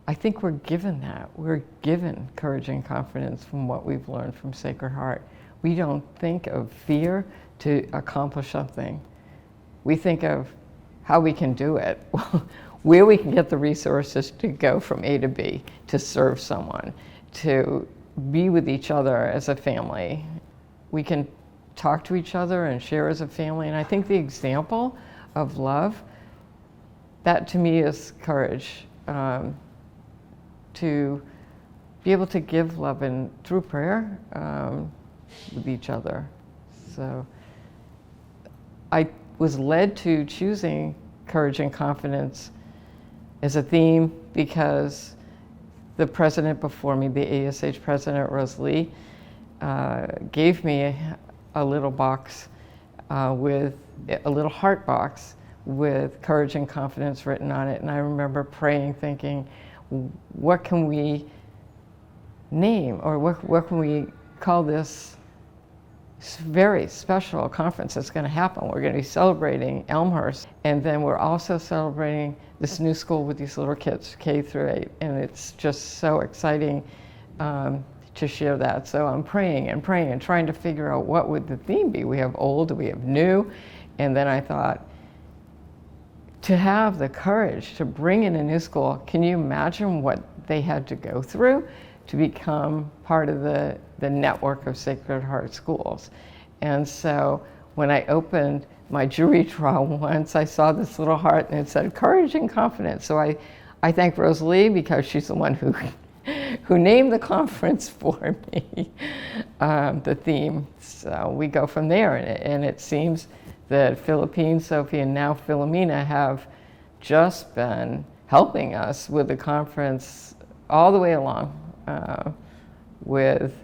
I think we're given that. We're given courage and confidence from what we've learned from Sacred Heart. We don't think of fear to accomplish something. We think of how we can do it, where we can get the resources to go from A to B, to serve someone, to be with each other as a family. We can talk to each other and share as a family. And I think the example of love, that to me is courage. To be able to give love and through prayer with each other. So I was led to choosing courage and confidence as a theme because the president before me, the ASH president, Rosalie, gave me a little box with a little heart box with courage and confidence written on it. And I remember praying, thinking, what can we name, or what can we call this very special conference that's going to happen? We're going to be celebrating Elmhurst, and then we're also celebrating this new school with these little kids, K through 8, and it's just so exciting to share that. So I'm praying and praying and trying to figure out what would the theme be. We have old, we have new, and then I thought, to have the courage to bring in a new school, can you imagine what they had to go through to become part of the network of Sacred Heart schools? And so when I opened my jewelry drawer once, I saw this little heart and it said courage and confidence. So I thank Rosalie because she's the one who named the conference for me, the theme. So we go from there, and it seems that Philippine, Sophie, and now Philomena have just been helping us with the conference all the way along with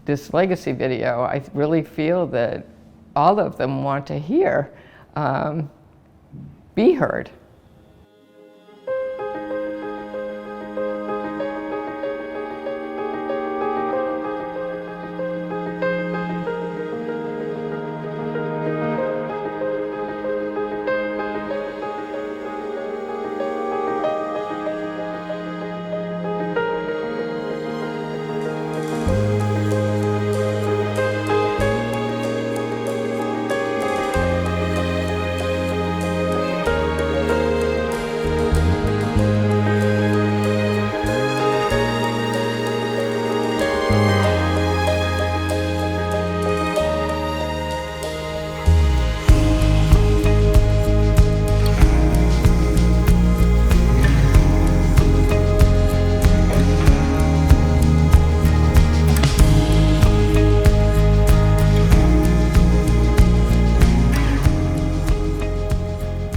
this legacy video. I really feel that all of them want to hear, be heard.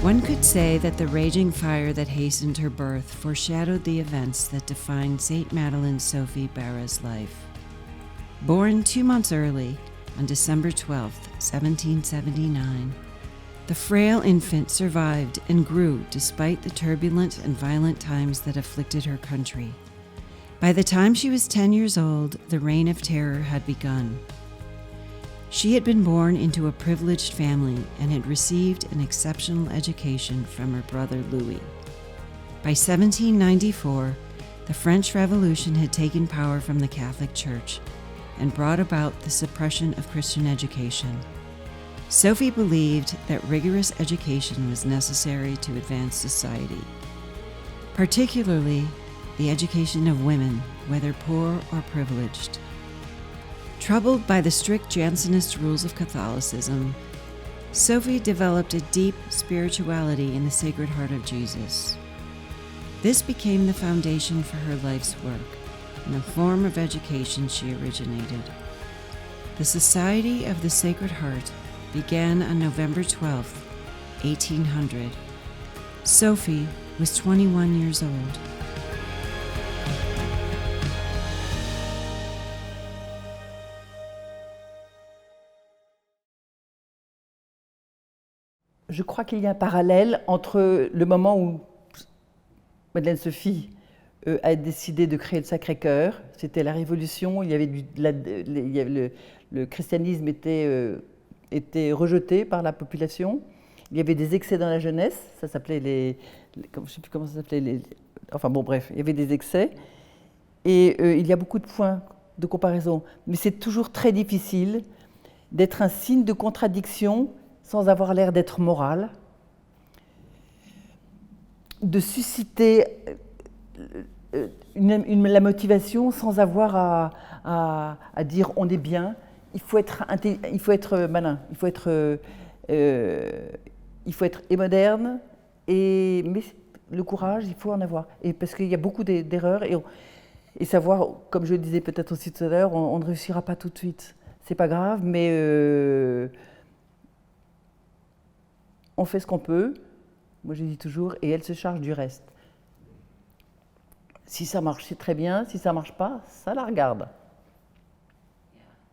One could say that the raging fire that hastened her birth foreshadowed the events that defined St. Madeleine Sophie Barra's life. Born 2 months early, on December 12, 1779, the frail infant survived and grew despite the turbulent and violent times that afflicted her country. By the time she was 10 years old, the Reign of Terror had begun. She had been born into a privileged family and had received an exceptional education from her brother Louis. By 1794, the French Revolution had taken power from the Catholic Church and brought about the suppression of Christian education. Sophie believed that rigorous education was necessary to advance society, particularly the education of women, whether poor or privileged. Troubled by the strict Jansenist rules of Catholicism, Sophie developed a deep spirituality in the Sacred Heart of Jesus. This became the foundation for her life's work and the form of education she originated. The Society of the Sacred Heart began on November 12, 1800. Sophie was 21 years old. Je crois qu'il y a un parallèle entre le moment où Madeleine Sophie a décidé de créer le Sacré-Cœur, c'était la Révolution, il y avait le christianisme était rejeté par la population, il y avait des excès dans la jeunesse, ça s'appelait je ne sais plus comment ça s'appelait, Enfin bon, bref, il y avait des excès. Et il y a beaucoup de points de comparaison. Mais c'est toujours très difficile d'être un signe de contradiction sans avoir l'air d'être moral, de susciter la motivation sans avoir à dire on est bien. Il faut être malin, il faut être et moderne, mais le courage, il faut en avoir. Et parce qu'il y a beaucoup d'erreurs et savoir, comme je le disais peut-être aussi tout à l'heure, on ne réussira pas tout de suite. C'est pas grave, mais on fait ce qu'on peut. Moi, je dis toujours, et elle se charge du reste. Si ça marche, c'est très bien. Si ça marche pas, ça la regarde.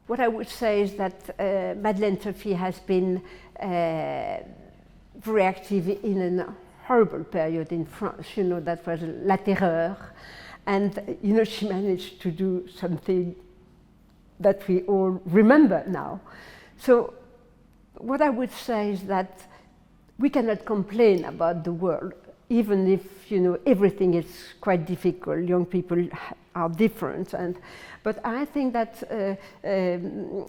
What I would say is that Madeleine Sophie has been very active in a horrible period in France. You know, that was La Terreur. And, you know, she managed to do something that we all remember now. So what I would say is that we cannot complain about the world, even if, you know, everything is quite difficult. Young people are different. But I think that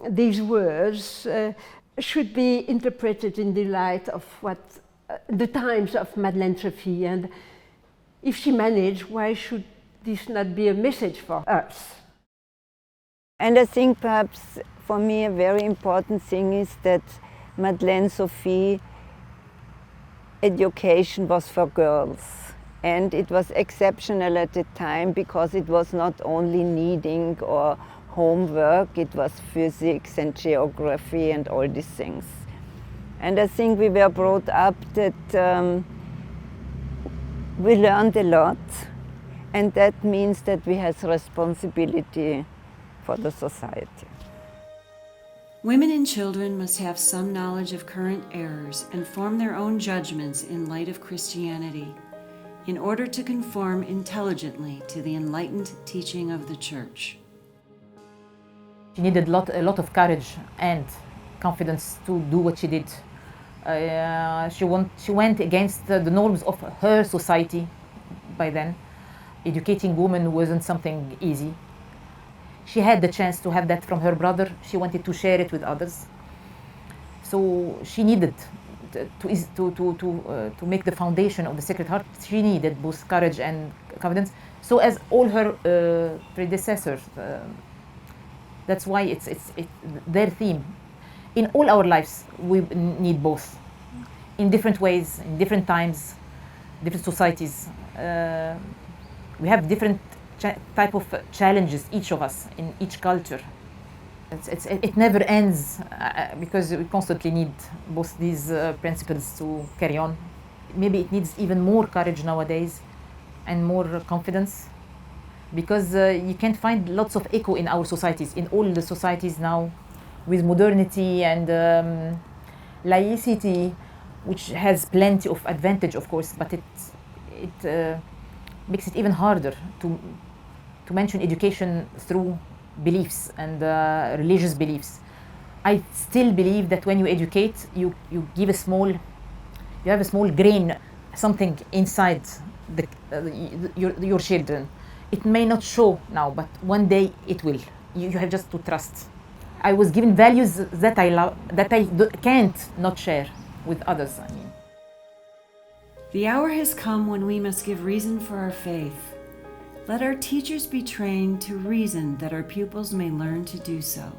these words should be interpreted in the light of what the times of Madeleine Sophie. And if she managed, why should this not be a message for us? And I think perhaps for me a very important thing is that Madeleine Sophie education was for girls, and it was exceptional at the time because it was not only kneading or homework, it was physics and geography and all these things. And I think we were brought up that we learned a lot, and that means that we have responsibility for the society. Women and children must have some knowledge of current errors and form their own judgments in light of Christianity, in order to conform intelligently to the enlightened teaching of the Church. She needed a lot of courage and confidence to do what she did. She went against the norms of her society by then. Educating women wasn't something easy. She had the chance to have that from her brother. She wanted to share it with others. So she needed to make the foundation of the Sacred Heart. She needed both courage and confidence. So as all her predecessors, that's why it's their theme. In all our lives, we need both, in different ways, in different times, different societies. We have different type of challenges, each of us, in each culture. It never ends because we constantly need both these principles to carry on. Maybe it needs even more courage nowadays and more confidence, because you can't find lots of echo in our societies, in all the societies now, with modernity and laicity, which has plenty of advantage, of course, but it makes it even harder to mention education through beliefs and religious beliefs. I still believe that when you educate, you have a small grain, something inside your children. It may not show now, but one day it will. You have just to trust. I was given values that I love, that I can't not share with others. I mean. The hour has come when we must give reason for our faith. Let our teachers be trained to reason that our pupils may learn to do so.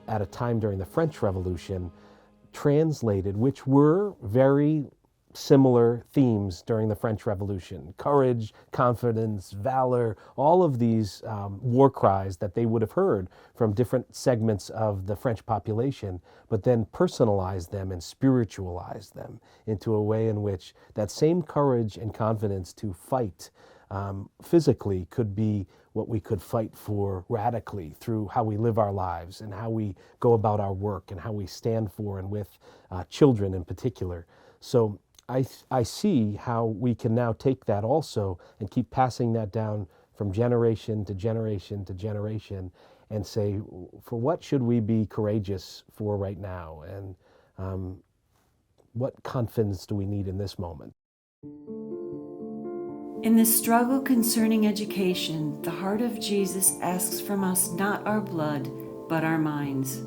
At a time during the French Revolution, translated, which were very similar themes during the French Revolution: courage, confidence, valor, all of these war cries that they would have heard from different segments of the French population, but then personalized them and spiritualized them into a way in which that same courage and confidence to fight physically could be what we could fight for radically through how we live our lives and how we go about our work and how we stand for and with children in particular. So I see how we can now take that also and keep passing that down from generation to generation to generation and say, for what should we be courageous for right now? And what confidence do we need in this moment? In the struggle concerning education, the heart of Jesus asks from us not our blood, but our minds.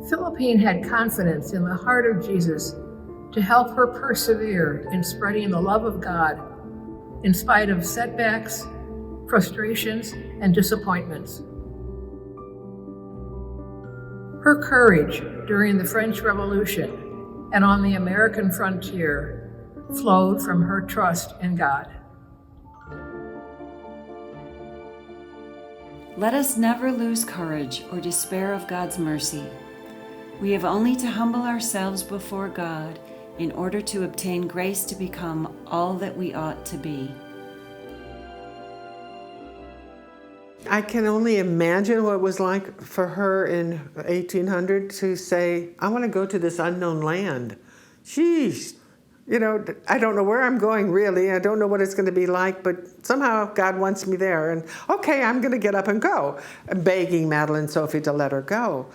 Philippine had confidence in the heart of Jesus to help her persevere in spreading the love of God in spite of setbacks, frustrations, and disappointments. Her courage during the French Revolution and on the American frontier flowed from her trust in God. Let us never lose courage or despair of God's mercy. We have only to humble ourselves before God in order to obtain grace to become all that we ought to be. I can only imagine what it was like for her in 1800 to say, I want to go to this unknown land. Sheesh, you know, I don't know where I'm going really. I don't know what it's going to be like, but somehow God wants me there. And okay, I'm going to get up and go. I'm begging Madeline Sophie to let her go.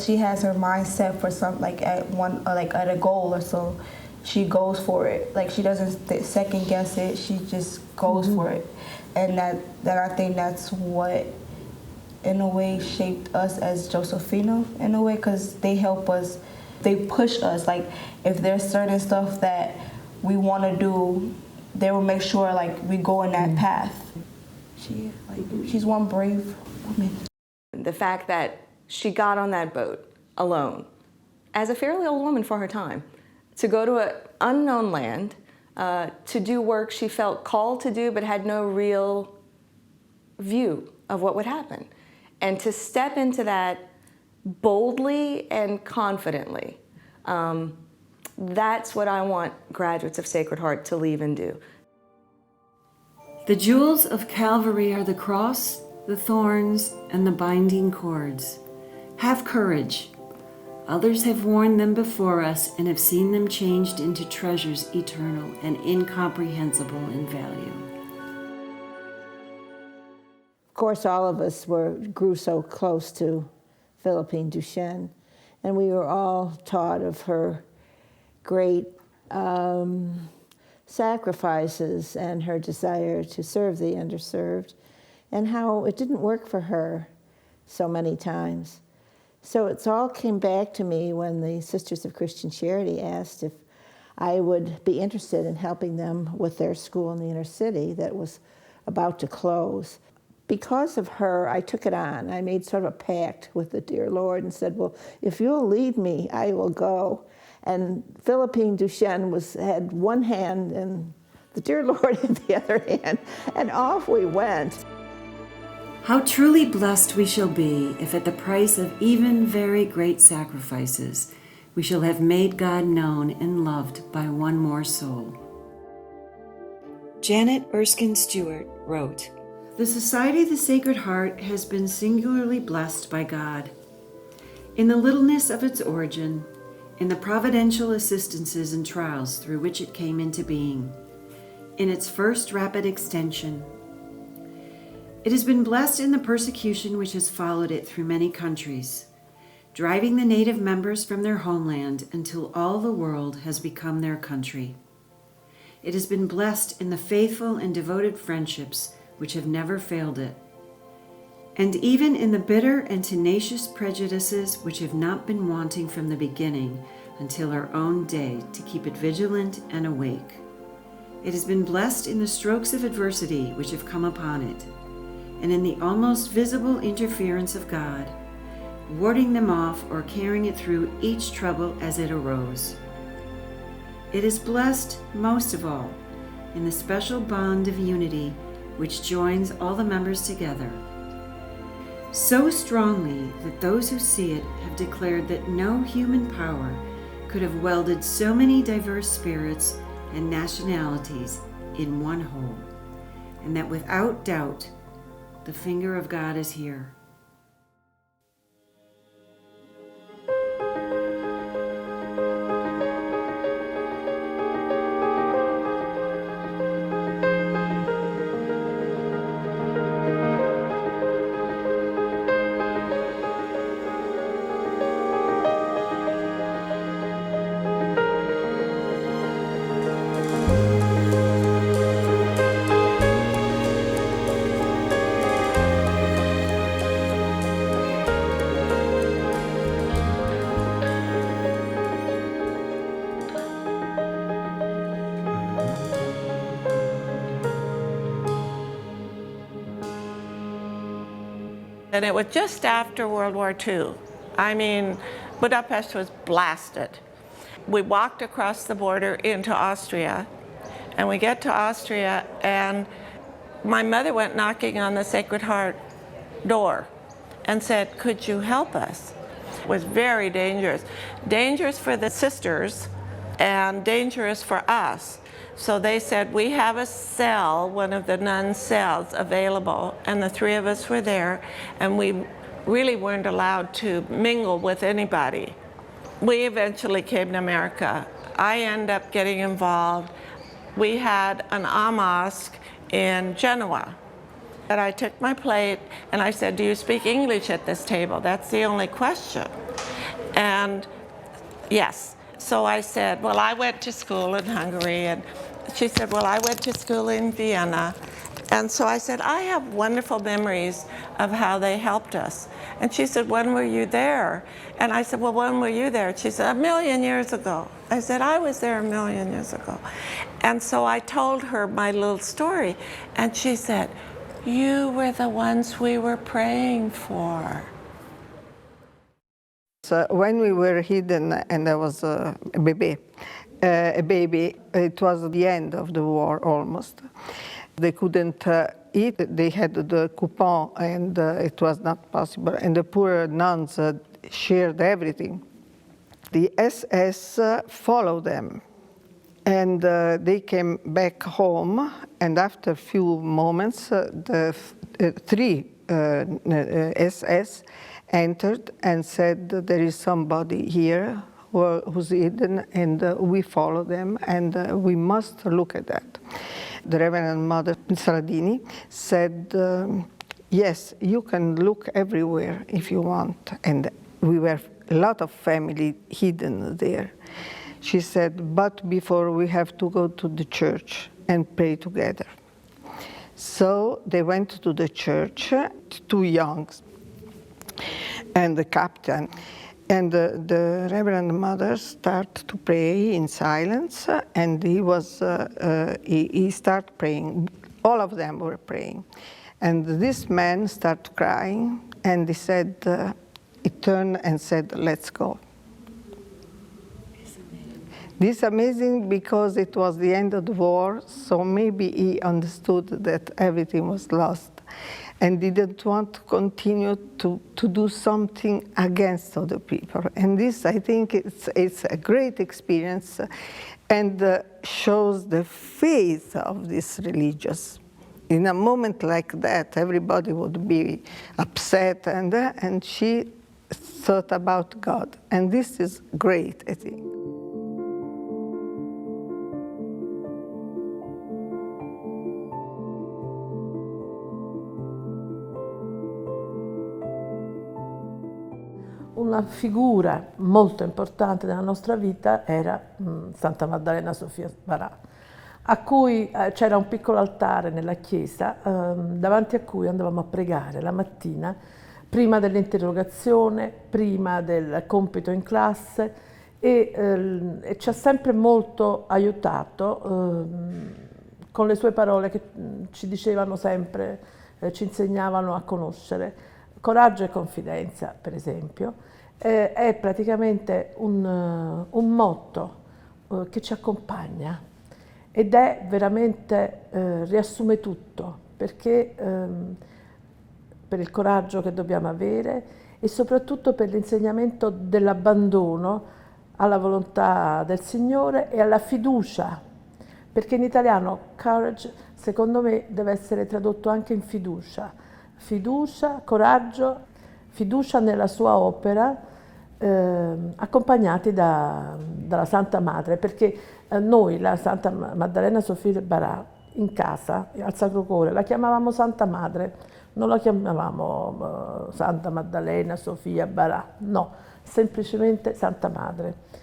She has her mind set for something, at a goal or so. She goes for it. Like, she doesn't second guess it. She just goes for it. And that I think that's what, in a way, shaped us as Josefina, in a way, because they help us. They push us. Like, if there's certain stuff that we want to do, they will make sure, like, we go in that path. She's one brave woman. The fact that she got on that boat alone, as a fairly old woman for her time, to go to an unknown land, to do work she felt called to do but had no real view of what would happen. And to step into that boldly and confidently, that's what I want graduates of Sacred Heart to leave and do. The jewels of Calvary are the cross, the thorns, and the binding cords. Have courage. Others have worn them before us and have seen them changed into treasures eternal and incomprehensible in value. Of course, all of us grew so close to Philippine Duchenne, and we were all taught of her great sacrifices and her desire to serve the underserved, and how it didn't work for her so many times. So it all came back to me when the Sisters of Christian Charity asked if I would be interested in helping them with their school in the inner city that was about to close. Because of her, I took it on. I made sort of a pact with the dear Lord and said, well, if you'll lead me, I will go. And Philippine Duchenne had one hand and the dear Lord had the other hand, and off we went. How truly blessed we shall be if at the price of even very great sacrifices we shall have made God known and loved by one more soul. Janet Erskine Stewart wrote, "The Society of the Sacred Heart has been singularly blessed by God. In the littleness of its origin, in the providential assistances and trials through which it came into being, in its first rapid extension, it has been blessed in the persecution which has followed it through many countries, driving the native members from their homeland until all the world has become their country. It has been blessed in the faithful and devoted friendships which have never failed it, and even in the bitter and tenacious prejudices which have not been wanting from the beginning until our own day to keep it vigilant and awake. It has been blessed in the strokes of adversity which have come upon it, and in the almost visible interference of God, warding them off or carrying it through each trouble as it arose. It is blessed, most of all, in the special bond of unity which joins all the members together, so strongly that those who see it have declared that no human power could have welded so many diverse spirits and nationalities in one whole, and that without doubt, the finger of God is here." And it was just after World War II. I mean, Budapest was blasted. We walked across the border into Austria, and we get to Austria, and my mother went knocking on the Sacred Heart door and said, "Could you help us?" It was very dangerous. Dangerous for the sisters and dangerous for us. So they said, "We have a cell, one of the nuns' cells available," and the three of us were there, and we really weren't allowed to mingle with anybody. We eventually came to America. I ended up getting involved. We had an mosque in Genoa. And I took my plate and I said, "Do you speak English at this table? That's the only question." And yes. So I said, "Well, I went to school in Hungary." And she said, "Well, I went to school in Vienna." And so I said, "I have wonderful memories of how they helped us." And she said, "When were you there?" And I said, "Well, when were you there?" And she said, 1,000,000 years ago. I said, "I was there 1,000,000 years ago." And so I told her my little story. And she said, "You were the ones we were praying for." So when we were hidden and I was a baby, it was the end of the war almost. They couldn't eat, they had the coupon and it was not possible. And the poor nuns shared everything. The SS followed them and they came back home, and after a few moments the three SS entered and said, "There is somebody here who's hidden," and we follow them, and we must look at that. The Reverend Mother Saladini said, "Yes, you can look everywhere if you want," and we were a lot of family hidden there. She said, "But before we have to go to the church and pray together." So they went to the church, two youngs, and the captain. And the Reverend Mother started to pray in silence, and he started praying. All of them were praying. And this man started crying, and he said, he turned and said, "Let's go." This is amazing because it was the end of the war, so maybe he understood that everything was lost and didn't want to continue to do something against other people. And this, I think, it's a great experience and shows the faith of this religious. In a moment like that, everybody would be upset, and she thought about God. And this is great, I think. Una figura molto importante nella nostra vita era Santa Maddalena Sofia Barà, a cui c'era un piccolo altare nella chiesa davanti a cui andavamo a pregare la mattina, prima dell'interrogazione, prima del compito in classe, e ci ha sempre molto aiutato con le sue parole che ci dicevano sempre, ci insegnavano a conoscere. Coraggio e confidenza, per esempio, è praticamente un motto che ci accompagna ed è veramente, riassume tutto, perché per il coraggio che dobbiamo avere e soprattutto per l'insegnamento dell'abbandono alla volontà del Signore e alla fiducia, perché in italiano courage, secondo me, deve essere tradotto anche in fiducia. Fiducia, coraggio, fiducia nella sua opera, accompagnati dalla Santa Madre, perché noi la Santa Maddalena Sofia Barà in casa, al Sacro Cuore, la chiamavamo Santa Madre, non la chiamavamo Santa Maddalena Sofia Barà, no, semplicemente Santa Madre.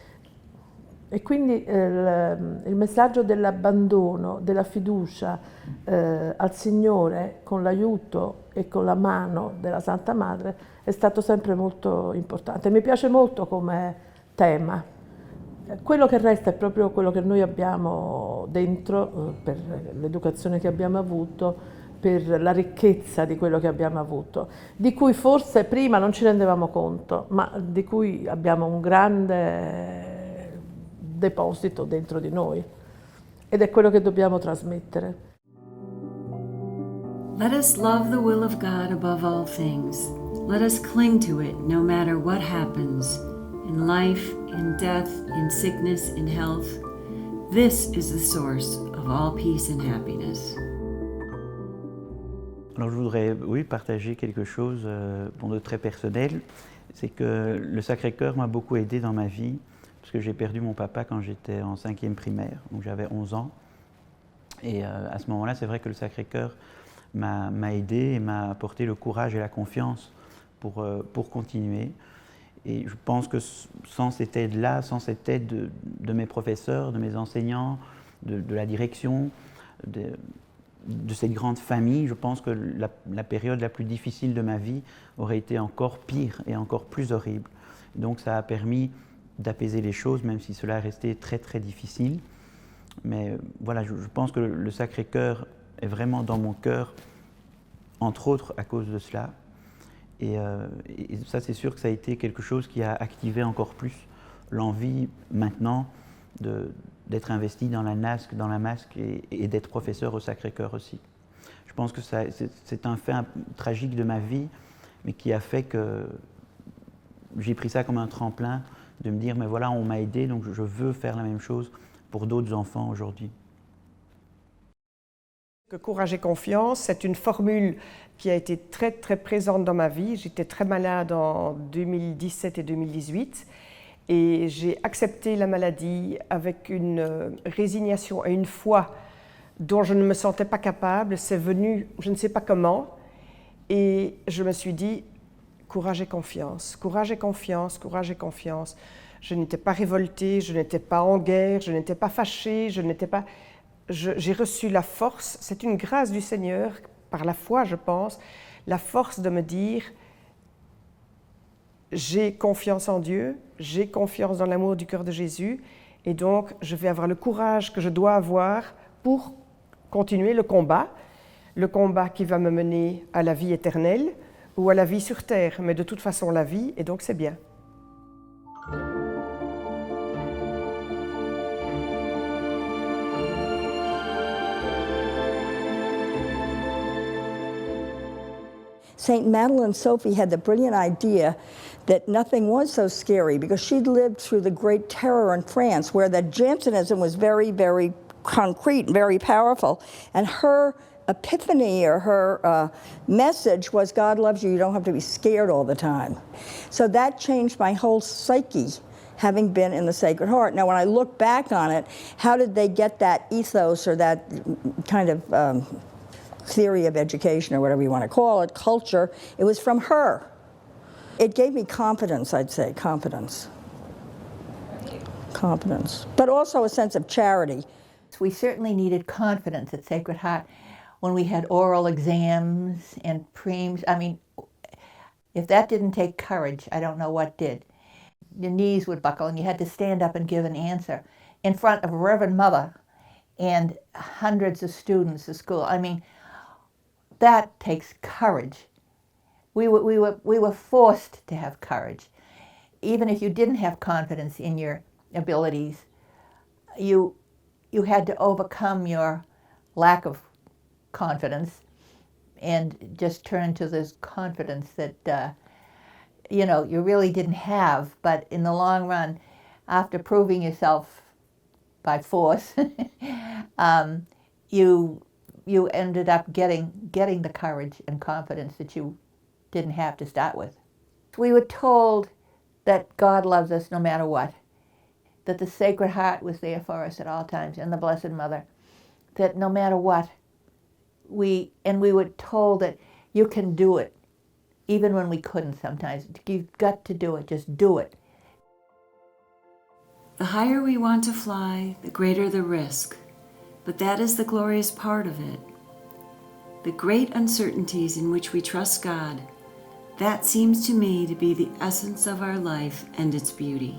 E quindi il messaggio dell'abbandono, della fiducia al Signore con l'aiuto e con la mano della Santa Madre è stato sempre molto importante. Mi piace molto come tema. Quello che resta è proprio quello che noi abbiamo dentro per l'educazione che abbiamo avuto, per la ricchezza di quello che abbiamo avuto, di cui forse prima non ci rendevamo conto, ma di cui abbiamo un grande deposito dentro di noi. Ed è quello che dobbiamo trasmettere. Let us love the will of God above all things. Let us cling to it no matter what happens, in life, in death, in sickness, in health. This is the source of all peace and happiness. Alors je voudrais, oui, partager quelque chose de très personnel. C'est que le Sacré-Cœur m'a beaucoup aidé dans ma vie, parce que j'ai perdu mon papa quand j'étais en 5e primaire, donc j'avais 11 ans. Et à ce moment-là, c'est vrai que le Sacré-Cœur m'a aidé et m'a apporté le courage et la confiance pour continuer. Et je pense que sans cette aide-là, sans cette aide de mes professeurs, de mes enseignants, de la direction, de cette grande famille, je pense que la période la plus difficile de ma vie aurait été encore pire et encore plus horrible. Donc ça a permis d'apaiser les choses, même si cela est resté très très difficile. Mais voilà, je pense que le Sacré-Cœur est vraiment dans mon cœur, entre autres à cause de cela. Et ça, c'est sûr que ça a été quelque chose qui a activé encore plus l'envie maintenant d'être investi dans la masque et d'être professeur au Sacré-Cœur aussi. Je pense que c'est un fait tragique de ma vie, mais qui a fait que j'ai pris ça comme un tremplin de me dire, mais voilà, on m'a aidé, donc je veux faire la même chose pour d'autres enfants aujourd'hui. Que courage et confiance, c'est une formule qui a été très très présente dans ma vie. J'étais très malade en 2017 et 2018 et j'ai accepté la maladie avec une résignation et une foi dont je ne me sentais pas capable. C'est venu, je ne sais pas comment, et je me suis dit courage et confiance, courage et confiance, courage et confiance. Je n'étais pas révoltée, je n'étais pas en guerre, je n'étais pas fâchée, je n'étais pas... J'ai reçu la force, c'est une grâce du Seigneur, par la foi je pense, la force de me dire j'ai confiance en Dieu, j'ai confiance dans l'amour du cœur de Jésus et donc je vais avoir le courage que je dois avoir pour continuer le combat qui va me mener à la vie éternelle ou à la vie sur terre, mais de toute façon la vie et donc c'est bien. St. Madeleine Sophie had the brilliant idea that nothing was so scary because she'd lived through the Great Terror in France where the Jansenism was very, very concrete and very powerful. And her epiphany or her message was God loves you, you don't have to be scared all the time. So that changed my whole psyche, having been in the Sacred Heart. Now when I look back on it, how did they get that ethos or that kind of theory of education or whatever you want to call it, culture? It was from her. It gave me confidence, I'd say, confidence, but also a sense of charity. We certainly needed confidence at Sacred Heart when we had oral exams and preems. I mean, if that didn't take courage, I don't know what did. Your knees would buckle and you had to stand up and give an answer in front of a Reverend Mother and hundreds of students at school. I mean, that takes courage. We were forced to have courage. Even if you didn't have confidence in your abilities, you had to overcome your lack of confidence and just turn to this confidence that you know, you really didn't have, but in the long run, after proving yourself by force, you ended up getting the courage and confidence that you didn't have to start with. We were told that God loves us no matter what, that the Sacred Heart was there for us at all times, and the Blessed Mother, that no matter what, we were told that you can do it, even when we couldn't sometimes. You've got to do it, just do it. The higher we want to fly, the greater the risk, but that is the glorious part of it. The great uncertainties in which we trust God, that seems to me to be the essence of our life and its beauty.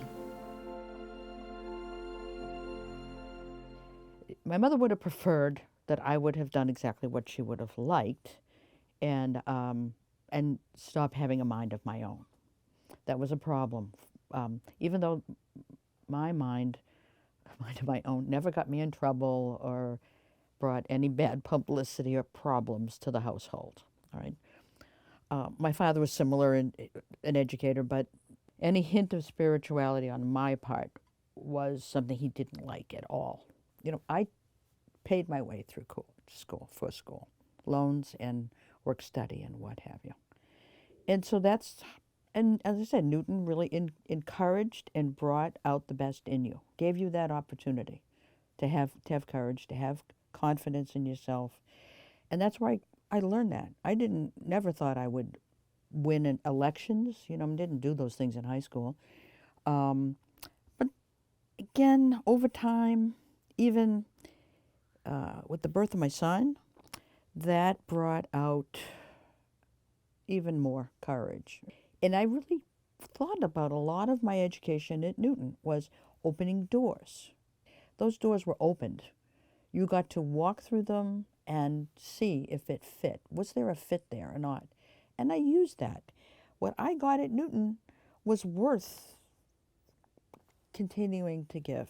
My mother would have preferred that I would have done exactly what she would have liked, and stop having a mind of my own. That was a problem. Even though my mind of my own never got me in trouble or brought any bad publicity or problems to the household. All right. My father was similar, an educator, but any hint of spirituality on my part was something he didn't like at all. You know, I paid my way through school, loans and work study and what have you. And so and as I said, Newton really encouraged and brought out the best in you, gave you that opportunity to have courage, to have confidence in yourself. And that's where I learned that. I never thought I would win in elections. You know, I didn't do those things in high school. But again, over time, even with the birth of my son, that brought out even more courage. And I really thought about a lot of my education at Newton was opening doors. Those doors were opened. You got to walk through them and see if it fit. Was there a fit there or not? And I used that. What I got at Newton was worth continuing to give.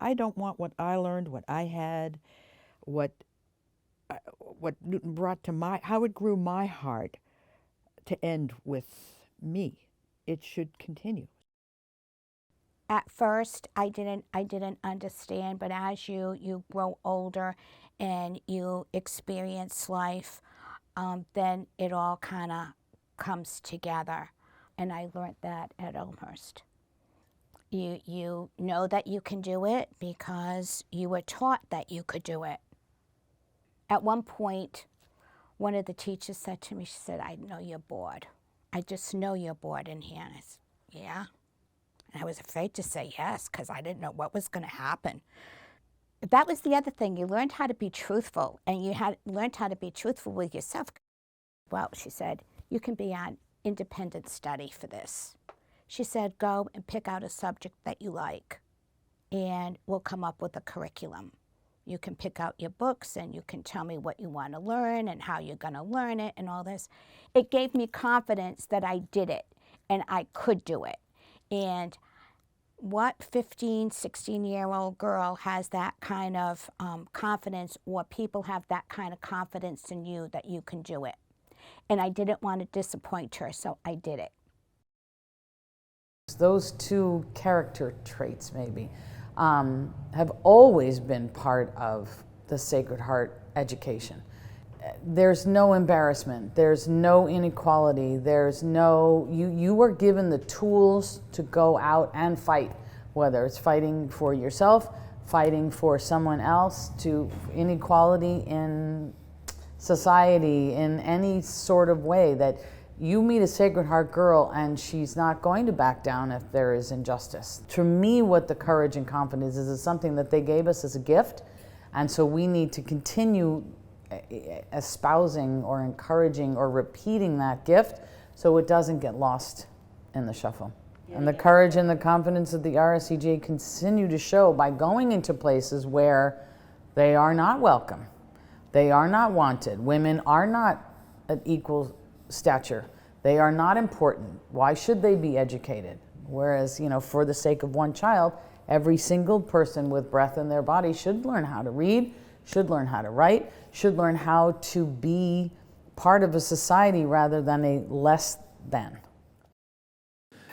I don't want what I learned, what I had, what Newton brought to how it grew my heart to end with me. It should continue. At first, I didn't understand, but as you grow older and you experience life, then it all kind of comes together. And I learned that at Elmhurst. You know that you can do it because you were taught that you could do it. At one point, one of the teachers said to me, she said, "I know you're bored. I just know you're bored in here." And I said, "Yeah." And I was afraid to say yes because I didn't know what was going to happen. But that was the other thing. You learned how to be truthful, and you learned how to be truthful with yourself. Well, she said, "You can be on independent study for this." She said, "Go and pick out a subject that you like, and we'll come up with a curriculum. You can pick out your books, and you can tell me what you want to learn and how you're going to learn it and all this." It gave me confidence that I did it, and I could do it. And what 15, 16-year-old girl has that kind of confidence, or people have that kind of confidence in you that you can do it? And I didn't want to disappoint her, so I did it. Those two character traits, maybe, have always been part of the Sacred Heart education. There's no embarrassment, there's no inequality, there's no, you were given the tools to go out and fight, whether it's fighting for yourself, fighting for someone else, to inequality in society, in any sort of way, that you meet a Sacred Heart girl and she's not going to back down if there is injustice. To me, what the courage and confidence is something that they gave us as a gift, and so we need to continue espousing or encouraging or repeating that gift so it doesn't get lost in the shuffle. And the courage and the confidence that the RSCG continue to show by going into places where they are not welcome, they are not wanted, women are not at equal stature, they are not important. Why should they be educated? Whereas, you know, for the sake of one child, every single person with breath in their body should learn how to read, should learn how to write, should learn how to be part of a society rather than a less than.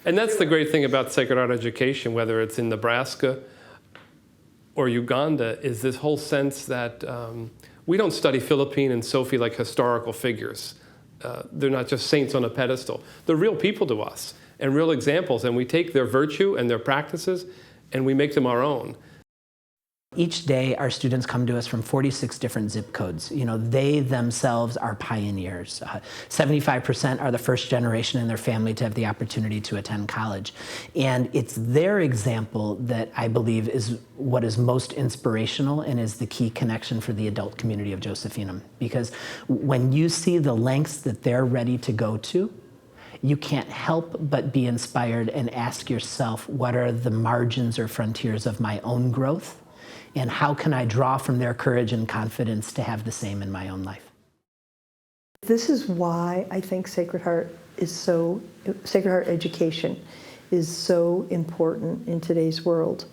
And that's the great thing about Sacred Heart education, whether it's in Nebraska or Uganda, is this whole sense that we don't study Philippine and Sophie like historical figures. They're not just saints on a pedestal. They're real people to us and real examples, and we take their virtue and their practices and we make them our own. Each day, our students come to us from 46 different zip codes. You know, they themselves are pioneers. 75% are the first generation in their family to have the opportunity to attend college. And it's their example that I believe is what is most inspirational and is the key connection for the adult community of Josephinum. Because when you see the lengths that they're ready to go to, you can't help but be inspired and ask yourself, what are the margins or frontiers of my own growth? And how can I draw from their courage and confidence to have the same in my own life? This is why I think Sacred Heart education is so important in today's world.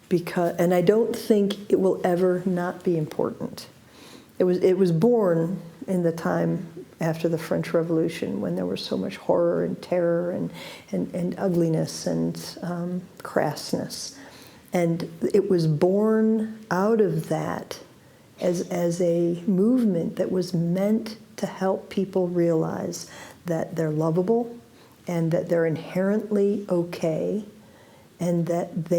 And I don't think it will ever not be important. It was born in the time after the French Revolution, when there was so much horror and terror and ugliness and crassness. And it was born out of that as a movement that was meant to help people realize that they're lovable and that they're inherently okay, and that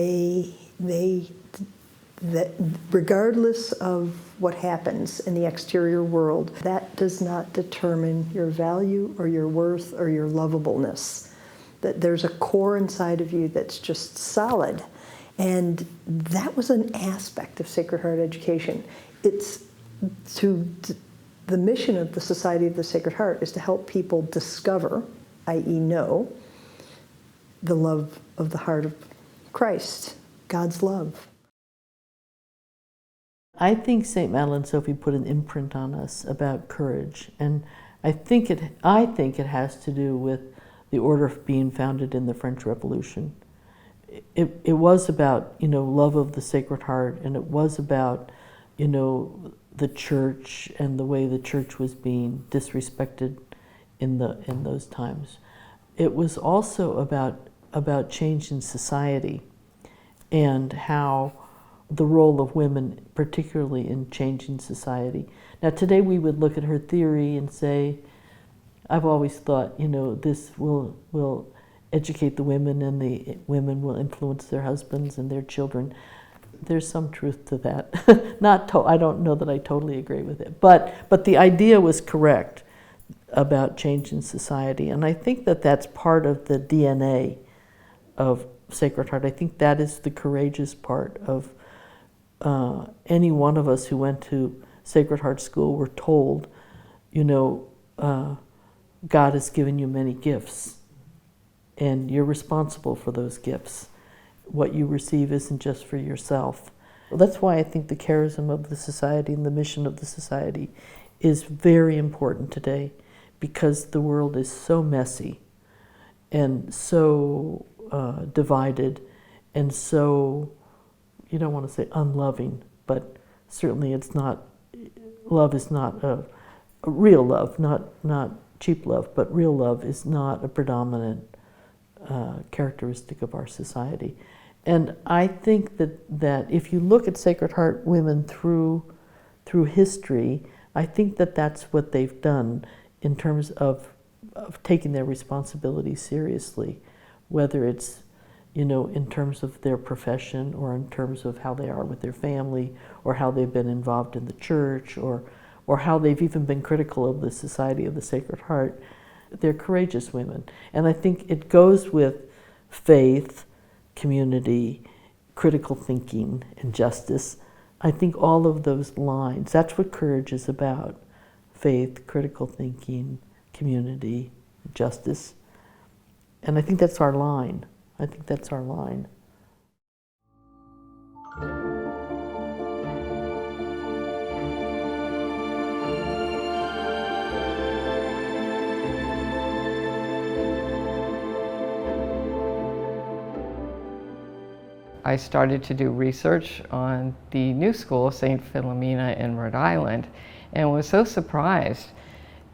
that regardless of what happens in the exterior world, that does not determine your value or your worth or your lovableness. That there's a core inside of you that's just solid. And that was an aspect of Sacred Heart education. It's the mission of the Society of the Sacred Heart is to help people discover, i.e. know, the love of the heart of Christ, God's love. I think St. Madeleine Sophie put an imprint on us about courage, and I think it has to do with the order being founded in the French Revolution. It was about, love of the Sacred Heart, and it was about, the church and the way the church was being disrespected in those times. It was also about change in society and how the role of women, particularly in changing society. Now today we would look at her theory and say, I've always thought, this will educate the women and the women will influence their husbands and their children. There's some truth to that. I don't know that I totally agree with it, but the idea was correct about change in society, and I think that that's part of the DNA of Sacred Heart. I think that is the courageous part of any one of us who went to Sacred Heart School were told, God has given you many gifts, and you're responsible for those gifts. What you receive isn't just for yourself. That's why I think the charism of the society and the mission of the society is very important today, because the world is so messy and so divided and so, you don't want to say unloving, but certainly it's not, love is not a real love, not cheap love, but real love is not a predominant characteristic of our society. And I think that if you look at Sacred Heart women through history, I think that that's what they've done in terms of taking their responsibility seriously, whether it's in terms of their profession or in terms of how they are with their family or how they've been involved in the church or how they've even been critical of the Society of the Sacred Heart. They're courageous women. And I think it goes with faith, community, critical thinking, and justice. I think all of those lines, that's what courage is about. Faith, critical thinking, community, justice. And I think that's our line. I think that's our line. I started to do research on the new school, St. Philomena in Rhode Island, and was so surprised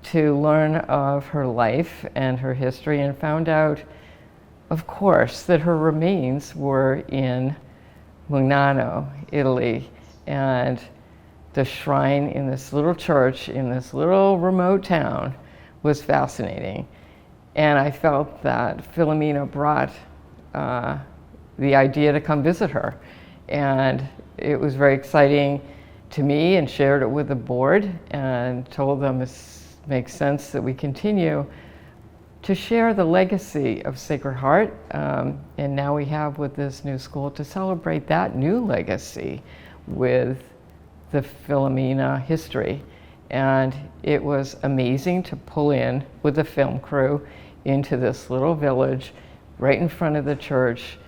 to learn of her life and her history, and found out, of course, that her remains were in Mugnano, Italy, and the shrine in this little church in this little remote town was fascinating. And I felt that Philomena brought the idea to come visit her. And it was very exciting to me, and shared it with the board and told them it makes sense that we continue to share the legacy of Sacred Heart. And now we have with this new school to celebrate that new legacy with the Philomena history. And it was amazing to pull in with the film crew into this little village right in front of the church,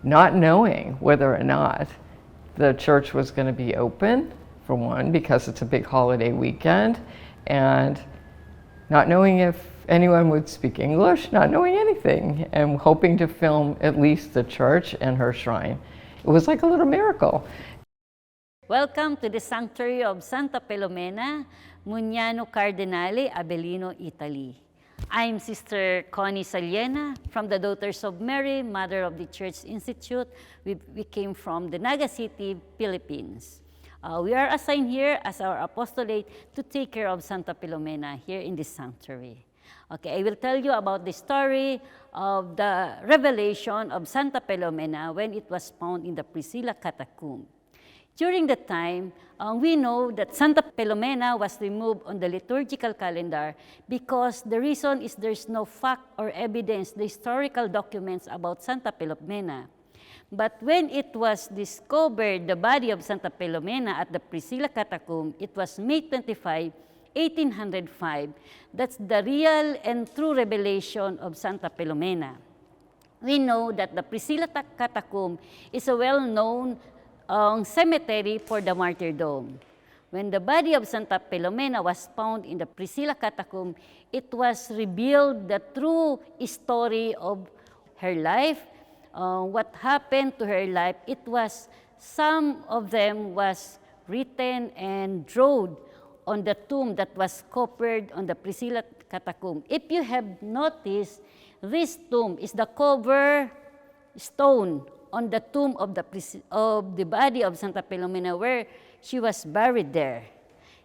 not knowing whether or not the church was going to be open, for one, because it's a big holiday weekend, and not knowing if anyone would speak English, not knowing anything, and hoping to film at least the church and her shrine. It was like a little miracle. Welcome to the Sanctuary of Santa Filomena, Mugnano Cardinale, Avellino, Italy. I'm Sister Connie Saliena from the Daughters of Mary, Mother of the Church Institute. We came from the Naga City, Philippines. We are assigned here as our apostolate to take care of Santa Filomena here in this sanctuary. Okay, I will tell you about the story of the revelation of Santa Filomena when it was found in the Priscilla catacomb. During that time, we know that Santa Filomena was removed on the liturgical calendar because the reason is there's no fact or evidence, the historical documents about Santa Filomena. But when it was discovered, the body of Santa Filomena at the Priscilla catacomb, it was May 25, 1805. That's the real and true revelation of Santa Filomena. We know that the Priscilla catacomb is a well-known cemetery for the martyrdom. When the body of Santa Filomena was found in the Priscilla catacomb, it was revealed the true story of her life, what happened to her life. It was, some of them was written and drawn on the tomb that was covered on the Priscilla catacomb. If you have noticed, this tomb is the cover stone on the tomb of the body of Santa Filomena, where she was buried there.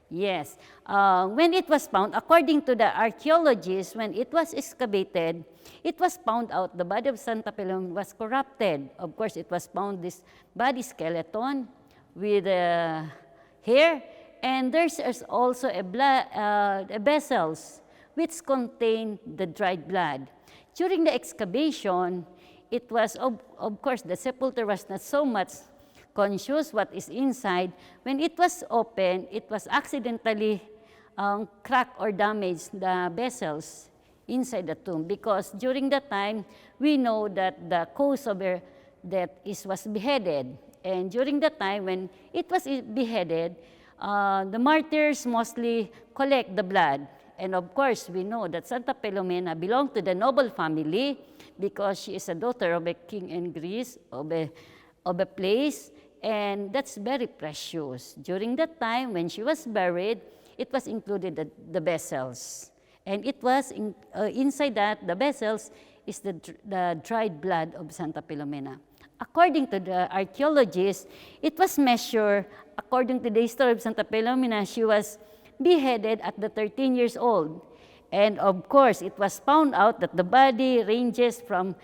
Yes. When it was found, according to the archaeologists, when it was excavated, it was found out the body of Santa Filomena was corrupted. Of course, it was found this body skeleton with hair, and there's also a vessels which contain the dried blood. During the excavation, it was, of course, the sepulchre was not so much conscious what is inside. When it was opened, it was accidentally cracked or damaged, the vessels inside the tomb, because during that time, we know that the cause of her death was beheaded. And during that time, when it was beheaded, the martyrs mostly collect the blood. And of course, we know that Santa Filomena belonged to the noble family because she is a daughter of a king in Greece, of a place, and that's very precious. During that time, when she was buried, it was included the vessels. And it was, inside that, the vessels is the dried blood of Santa Filomena. According to the archaeologists, it was measured, according to the history of Santa Filomena, she was beheaded at the 13 years old. And of course, it was found out that the body ranges from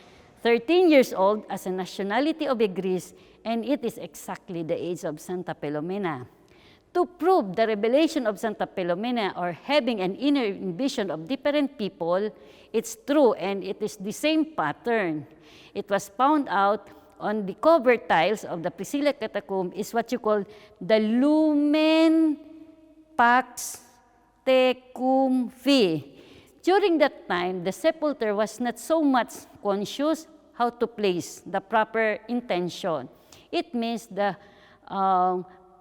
13 years old as a nationality of Greece, and it is exactly the age of Santa Filomena. To prove the revelation of Santa Filomena, or having an inner vision of different people, it's true, and it is the same pattern. It was found out on the cover tiles of the Priscilla catacomb is what you call the lumen pax tecum fi. During that time, the sepulchre was not so much conscious how to place the proper intention. It means the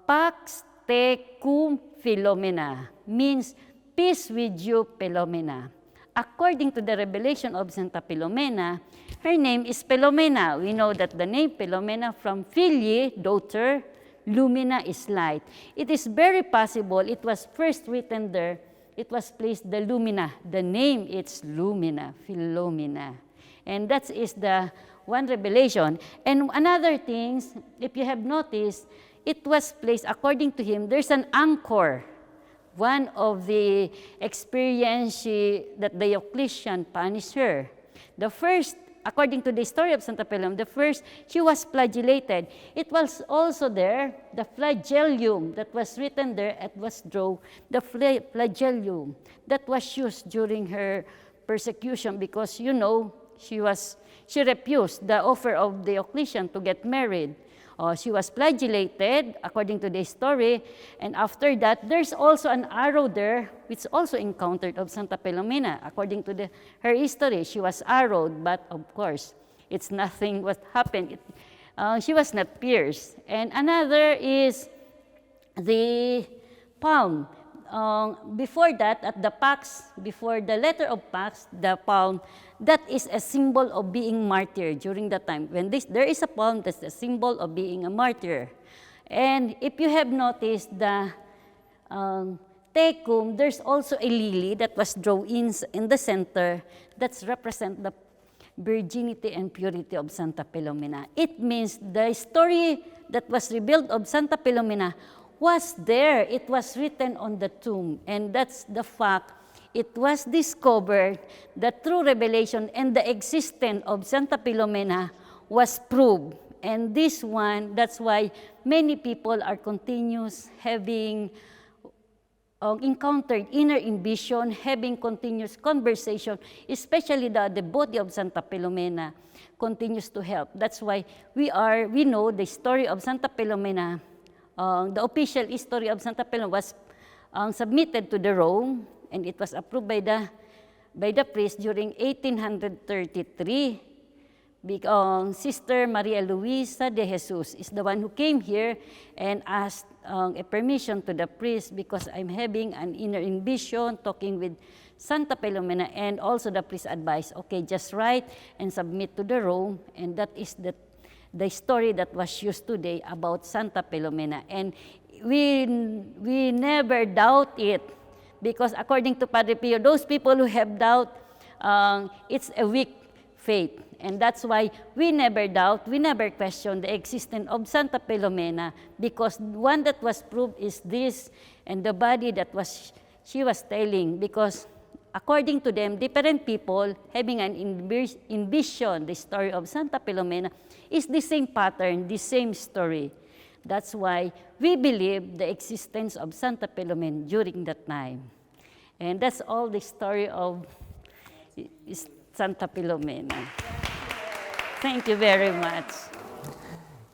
pax tecum Filomena, means peace with you, Filomena. According to the revelation of Santa Filomena, her name is Filomena. We know that the name Filomena from Filii, daughter, Lumina is light. It is very possible it was first written there. It was placed the Lumina. The name it's Lumina, Philomena. And that is the one revelation. And another thing, if you have noticed, it was placed, according to him, there's an anchor. One of the experience that Diocletian punished her. The first, according to the story of Santa Filomena, the first, she was flagellated. It was also there, the flagellum that was written there, it was drawn, the flagellum that was used during her persecution because, you know, she refused the offer of Diocletian to get married. She was flagellated, according to the story, and after that, there's also an arrow there, which also encountered of Santa Filomena. According to her history, she was arrowed, but of course, it's nothing what happened. she was not pierced. And another is the palm. Before that, at the Pax, before the letter of Pax, the palm, that is a symbol of being martyr during that time. When there is a palm, that's a symbol of being a martyr. And if you have noticed the tecum, there's also a lily that was drawn in the center that represents the virginity and purity of Santa Filomena. It means the story that was revealed of Santa Filomena was there. It was written on the tomb, and that's the fact. It was discovered, the true revelation and the existence of Santa Filomena was proved. And this one, that's why many people are continuous having encountered inner vision, having continuous conversation, especially the devotee of Santa Filomena continues to help. That's why we know the story of Santa Filomena. The official history of Santa Filomena was submitted to the Rome, and it was approved by the priest during 1833. Sister Maria Luisa de Jesus is the one who came here and asked a permission to the priest because I'm having an inner vision talking with Santa Filomena, and also the priest advised, okay, just write and submit to the Rome, and that is the story that was used today about Santa Filomena. And we never doubt it, because according to Padre Pio, those people who have doubt, it's a weak faith. And that's why we never doubt, we never question the existence of Santa Filomena, because one that was proved is this, and the body that she was telling, because according to them, different people having an envision the story of Santa Filomena is the same pattern, the same story. That's why we believe the existence of Santa Filomena during that time. And that's all the story of Santa Filomena. Thank you very much.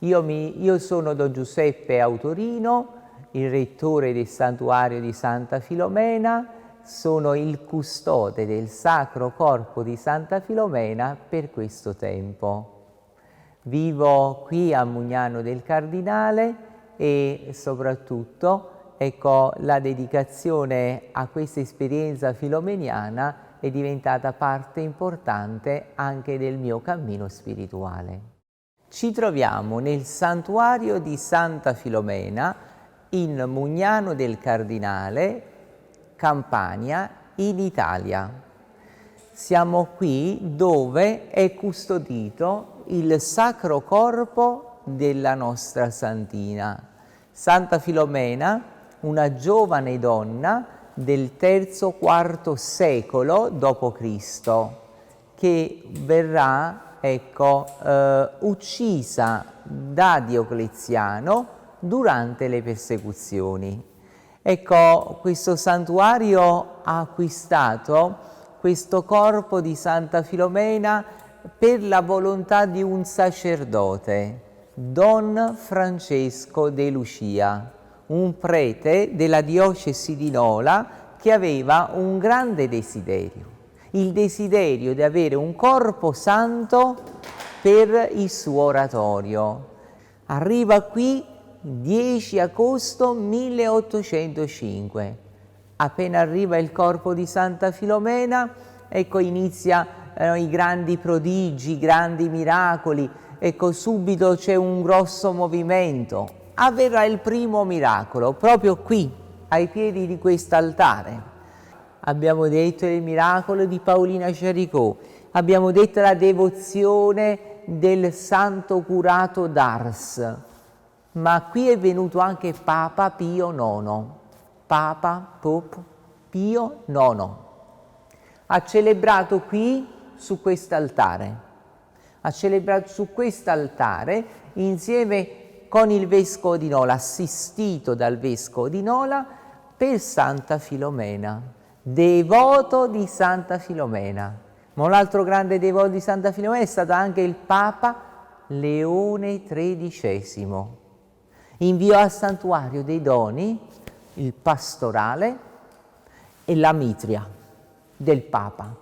Io sono Don Giuseppe Autorino, il rettore del santuario di Santa Filomena, sono il custode del Sacro Corpo di Santa Filomena per questo tempo. Vivo qui a Mugnano del Cardinale e soprattutto, ecco, la dedicazione a questa esperienza filomeniana è diventata parte importante anche del mio cammino spirituale. Ci troviamo nel santuario di Santa Filomena in Mugnano del Cardinale, Campania, in Italia. Siamo qui dove è custodito il Sacro Corpo della nostra Santina. Santa Filomena, una giovane donna del III-IV secolo d.C., che verrà, ecco, uccisa da Diocleziano durante le persecuzioni. Ecco, questo santuario ha acquistato questo corpo di Santa Filomena per la volontà di un sacerdote, Don Francesco de Lucia, un prete della diocesi di Nola che aveva un grande desiderio, il desiderio di avere un corpo santo per il suo oratorio. Arriva qui 10 agosto 1805. Appena arriva il corpo di Santa Filomena, ecco, iniziano i grandi prodigi, i grandi miracoli, ecco, subito c'è un grosso movimento. Avverrà il primo miracolo proprio qui, ai piedi di quest'altare. Abbiamo detto il miracolo di Paolina Charicot, abbiamo detto la devozione del santo curato d'Ars, ma qui è venuto anche Papa Pio IX, Pope Pio IX. Ha celebrato qui su quest'altare, ha celebrato su quest'altare insieme con il Vescovo di Nola, assistito dal Vescovo di Nola, per Santa Filomena, devoto di Santa Filomena. Ma un altro grande devoto di Santa Filomena è stato anche il Papa Leone XIII. Inviò al santuario dei doni il pastorale e la mitria del Papa,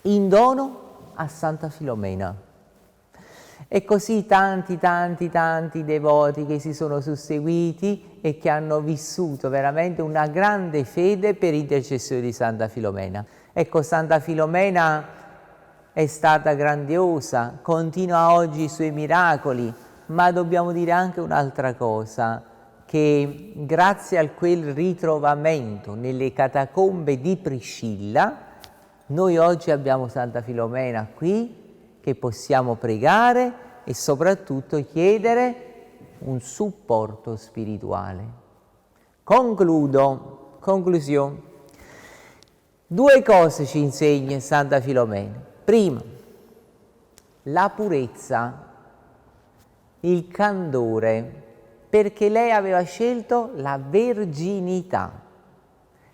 in dono a Santa Filomena. E così tanti devoti che si sono susseguiti e che hanno vissuto veramente una grande fede per intercessione di Santa Filomena. Ecco, Santa Filomena è stata grandiosa, continua oggi i suoi miracoli, ma dobbiamo dire anche un'altra cosa, che grazie a quel ritrovamento nelle catacombe di Priscilla, noi oggi abbiamo Santa Filomena qui, che possiamo pregare e soprattutto chiedere un supporto spirituale. Conclusione. 2 cose ci insegna Santa Filomena. Prima, la purezza, il candore, perché lei aveva scelto la verginità.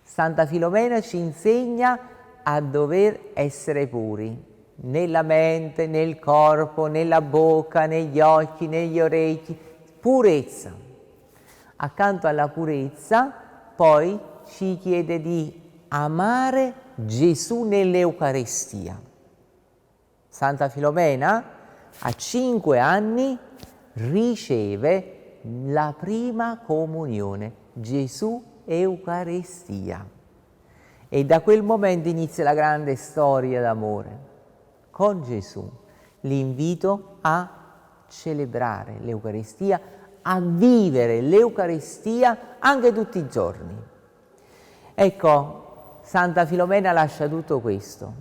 Santa Filomena ci insegna a dover essere puri, nella mente, nel corpo, nella bocca, negli occhi, negli orecchi, purezza. Accanto alla purezza poi ci chiede di amare Gesù nell'Eucaristia. Santa Filomena a 5 anni riceve la prima comunione, Gesù Eucaristia. E da quel momento inizia la grande storia d'amore con Gesù, l'invito a celebrare l'Eucaristia, a vivere l'Eucaristia anche tutti i giorni. Ecco, Santa Filomena lascia tutto questo,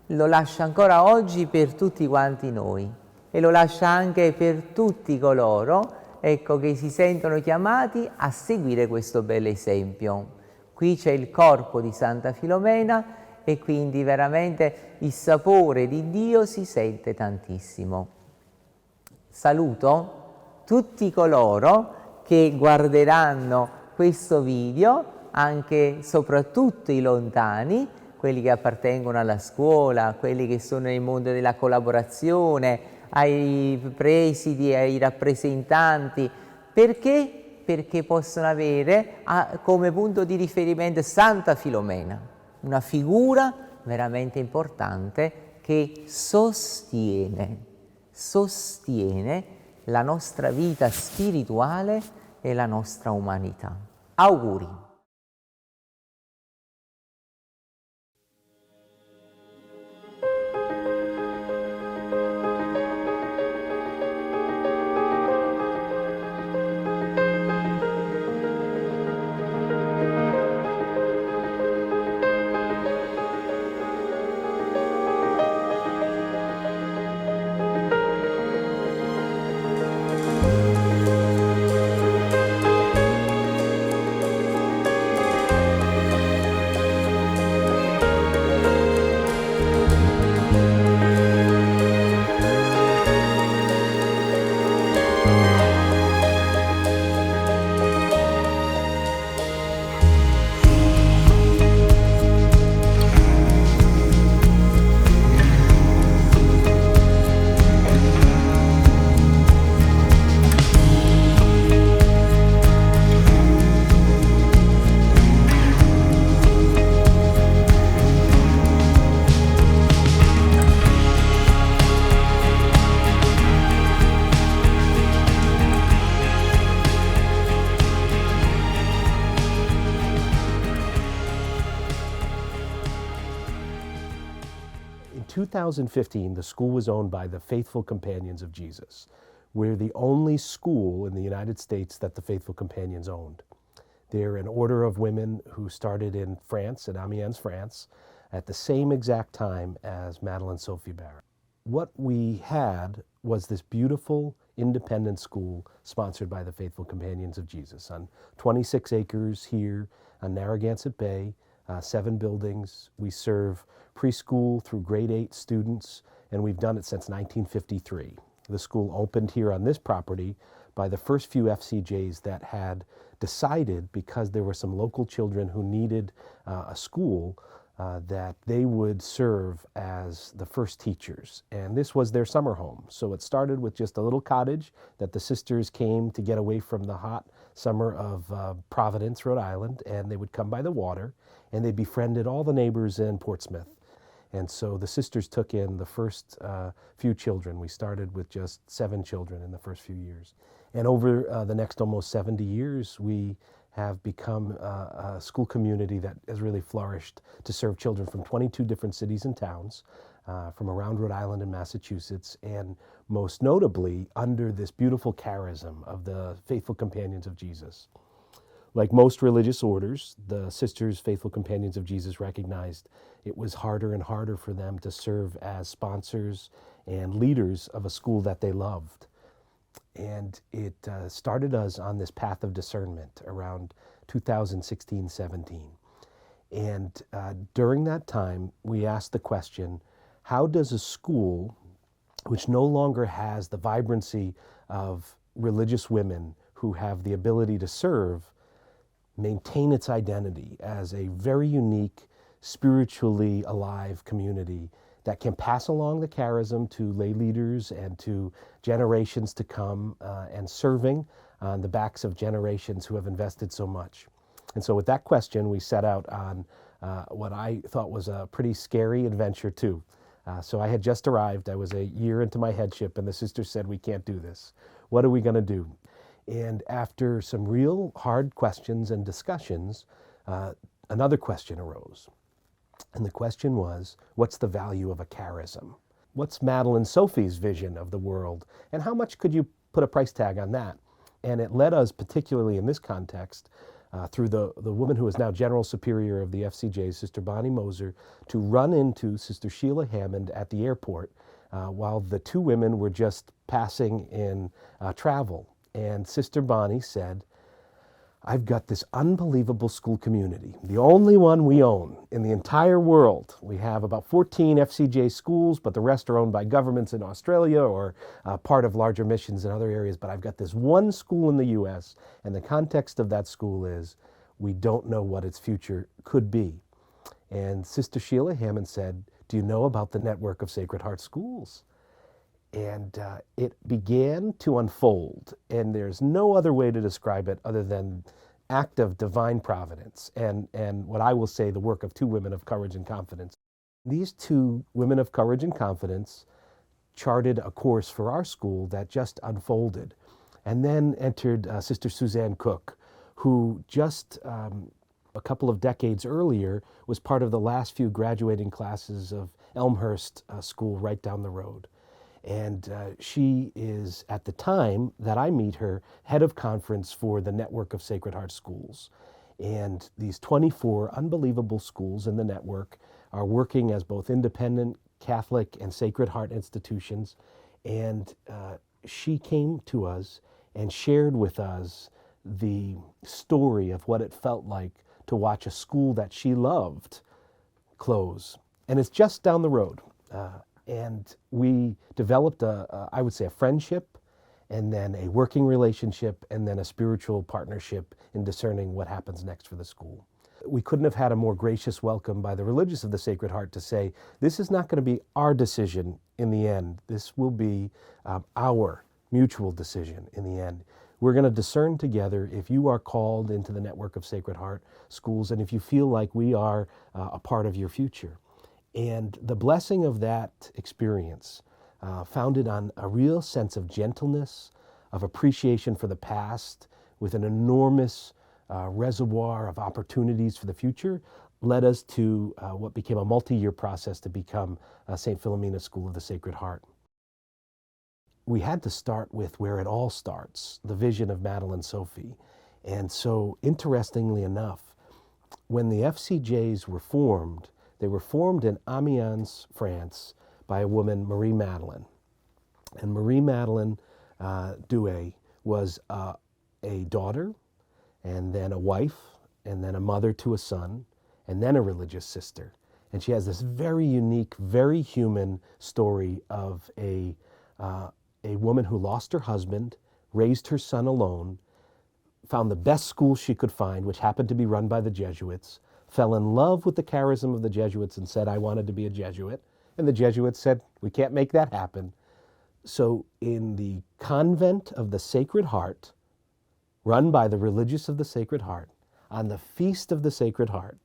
lo lascia ancora oggi per tutti quanti noi e lo lascia anche per tutti coloro, ecco, che si sentono chiamati a seguire questo bel esempio. Qui c'è il corpo di Santa Filomena e quindi veramente il sapore di Dio si sente tantissimo. Saluto tutti coloro che guarderanno questo video, anche soprattutto i lontani, quelli che appartengono alla scuola, quelli che sono nel mondo della collaborazione, ai presidi, ai rappresentanti. Perché? Perché possono avere come punto di riferimento Santa Filomena, una figura veramente importante che sostiene la nostra vita spirituale e la nostra umanità. Auguri! In 2015, the school was owned by the Faithful Companions of Jesus. We're the only school in the United States that the Faithful Companions owned. They're an order of women who started in France, in Amiens, France, at the same exact time as Madeleine Sophie Barrett. What we had was this beautiful independent school sponsored by the Faithful Companions of Jesus on 26 acres here on Narragansett Bay, 7 buildings. We serve preschool through grade 8 students, and we've done it since 1953. The school opened here on this property by the first few FCJs that had decided, because there were some local children who needed a school, that they would serve as the first teachers. And this was their summer home. So it started with just a little cottage that the sisters came to get away from the hot summer of Providence, Rhode Island, and they would come by the water, and they befriended all the neighbors in Portsmouth. And so the sisters took in the first few children. We started with just 7 children in the first few years. And over the next almost 70 years, we have become a school community that has really flourished to serve children from 22 different cities and towns, from around Rhode Island and Massachusetts, and most notably under this beautiful charism of the Faithful Companions of Jesus. Like most religious orders, the Sisters Faithful Companions of Jesus recognized it was harder and harder for them to serve as sponsors and leaders of a school that they loved. And it started us on this path of discernment around 2016-17. And during that time, we asked the question, how does a school which no longer has the vibrancy of religious women who have the ability to serve maintain its identity as a very unique, spiritually alive community that can pass along the charism to lay leaders and to generations to come, and serving on the backs of generations who have invested so much. And so with that question, we set out on what I thought was a pretty scary adventure too. So I had just arrived. I was a year into my headship, and the sisters said, we can't do this. What are we going to do? And after some real hard questions and discussions, another question arose. And the question was, what's the value of a charism? What's Madeline Sophie's vision of the world? And how much could you put a price tag on that? And it led us, particularly in this context, through the woman who is now General Superior of the FCJ, Sister Bonnie Moser, to run into Sister Sheila Hammond at the airport while the 2 women were just passing in travel. And Sister Bonnie said, I've got this unbelievable school community, the only one we own in the entire world. We have about 14 FCJ schools, but the rest are owned by governments in Australia or part of larger missions in other areas. But I've got this one school in the U.S., and the context of that school is we don't know what its future could be. And Sister Sheila Hammond said, do you know about the network of Sacred Heart schools? And it began to unfold, and there's no other way to describe it other than act of divine providence and what I will say the work of 2 women of courage and confidence. These 2 women of courage and confidence charted a course for our school that just unfolded. And then entered Sister Suzanne Cook, who just a couple of decades earlier was part of the last few graduating classes of Elmhurst School right down the road. And she is, at the time that I meet her, head of conference for the network of Sacred Heart schools. And these 24 unbelievable schools in the network are working as both independent Catholic and Sacred Heart institutions. And she came to us and shared with us the story of what it felt like to watch a school that she loved close. And it's just down the road. And we developed I would say, a friendship, and then a working relationship, and then a spiritual partnership in discerning what happens next for the school. We couldn't have had a more gracious welcome by the religious of the Sacred Heart to say, this is not going to be our decision in the end. This will be our mutual decision in the end. We're going to discern together if you are called into the network of Sacred Heart schools, and if you feel like we are a part of your future. And the blessing of that experience, founded on a real sense of gentleness, of appreciation for the past, with an enormous reservoir of opportunities for the future, led us to what became a multi-year process to become St. Philomena School of the Sacred Heart. We had to start with where it all starts, the vision of Madeline Sophie. And so, interestingly enough, when the FCJs were formed, they were formed in Amiens, France, by a woman, Marie Madeleine. And Marie Madeleine Douay was a daughter, and then a wife, and then a mother to a son, and then a religious sister. And she has this very unique, very human story of a woman who lost her husband, raised her son alone, found the best school she could find, which happened to be run by the Jesuits, fell in love with the charism of the Jesuits and said, I wanted to be a Jesuit. And the Jesuits said, we can't make that happen. So in the convent of the Sacred Heart, run by the religious of the Sacred Heart, on the Feast of the Sacred Heart,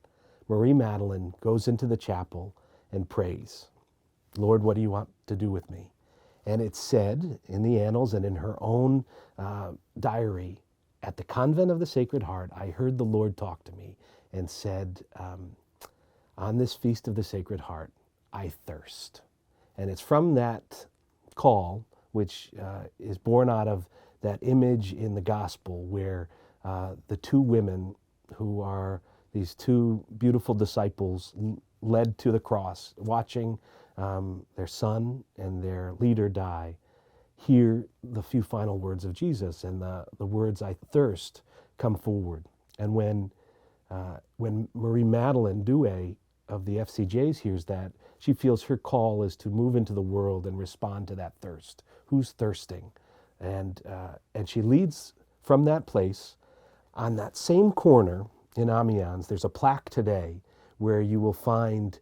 Marie Madeleine goes into the chapel and prays. Lord, what do you want to do with me? And it's said in the annals and in her own diary, at the Convent of the Sacred Heart, I heard the Lord talk to me and said, on this Feast of the Sacred Heart, I thirst. And it's from that call, which is born out of that image in the Gospel where the two women who are these two beautiful disciples led to the cross, watching their son and their leader die, hear the few final words of Jesus, and the words, I thirst, come forward. And when Marie Madeleine Douay of the FCJs hears that, she feels her call is to move into the world and respond to that thirst. Who's thirsting? And she leads from that place. On that same corner in Amiens, there's a plaque today where you will find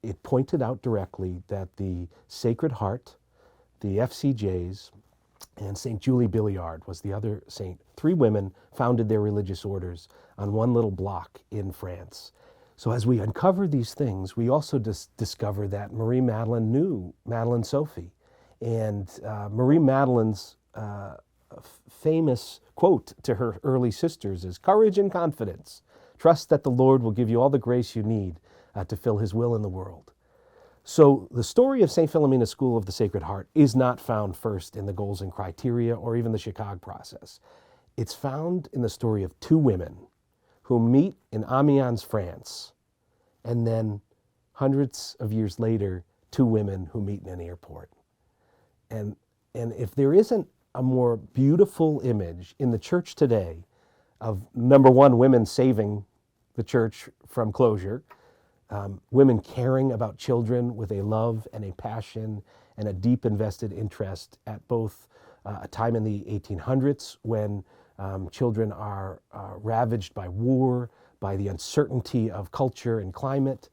it pointed out directly that the Sacred Heart, the FCJs, and St. Julie Billiard was the other saint. 3 women founded their religious orders on one little block in France. So as we uncover these things, we also discover that Marie Madeleine knew Madeleine Sophie. And Marie Madeleine's famous quote to her early sisters is, courage and confidence. Trust that the Lord will give you all the grace you need to fill his will in the world. So the story of St. Philomena's School of the Sacred Heart is not found first in the Goals and Criteria or even the Chicago process. It's found in the story of 2 women who meet in Amiens, France, and then hundreds of years later, 2 women who meet in an airport. And if there isn't a more beautiful image in the church today of, number one, women saving the church from closure, women caring about children with a love and a passion and a deep invested interest at both a time in the 1800s when children are ravaged by war, by the uncertainty of culture and climate,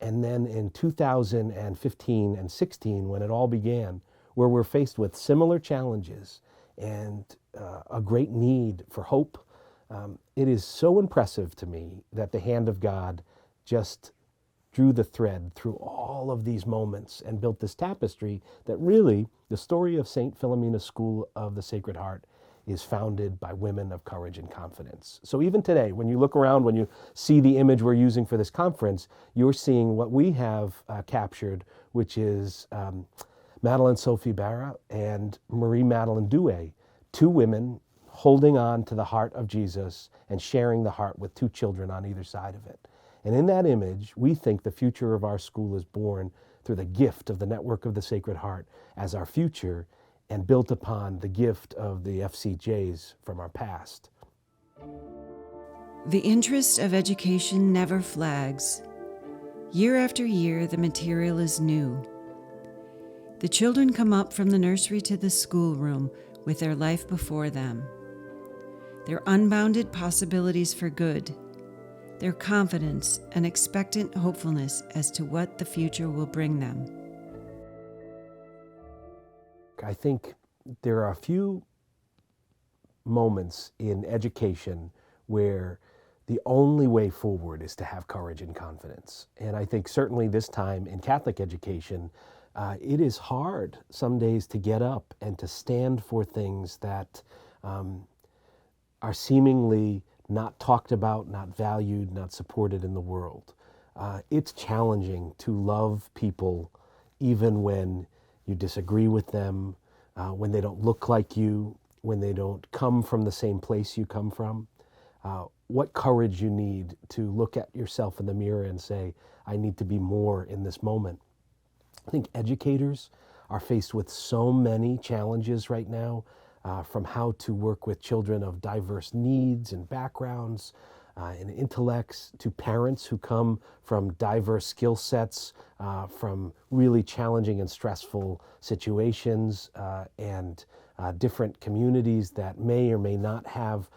and then in 2015 and 16 when it all began, where we're faced with similar challenges and a great need for hope. It is so impressive to me that the hand of God just drew the thread through all of these moments and built this tapestry that really, the story of St. Philomena's School of the Sacred Heart is founded by women of courage and confidence. So even today, when you look around, when you see the image we're using for this conference, you're seeing what we have captured, which is Madeleine Sophie Barra and Marie Madeleine Douay, 2 women holding on to the heart of Jesus and sharing the heart with 2 children on either side of it. And in that image, we think the future of our school is born through the gift of the network of the Sacred Heart as our future and built upon the gift of the FCJs from our past. The interest of education never flags. Year after year, the material is new. The children come up from the nursery to the schoolroom with their life before them, their unbounded possibilities for good, their confidence and expectant hopefulness as to what the future will bring them. I think there are a few moments in education where the only way forward is to have courage and confidence. And I think certainly this time in Catholic education, it is hard some days to get up and to stand for things that are seemingly not talked about, not valued, not supported in the world. It's challenging to love people even when you disagree with them, when they don't look like you, when they don't come from the same place you come from. What courage you need to look at yourself in the mirror and say, I need to be more in this moment. I think educators are faced with so many challenges right now, from how to work with children of diverse needs and backgrounds and intellects, to parents who come from diverse skill sets, from really challenging and stressful situations, and different communities that may or may not have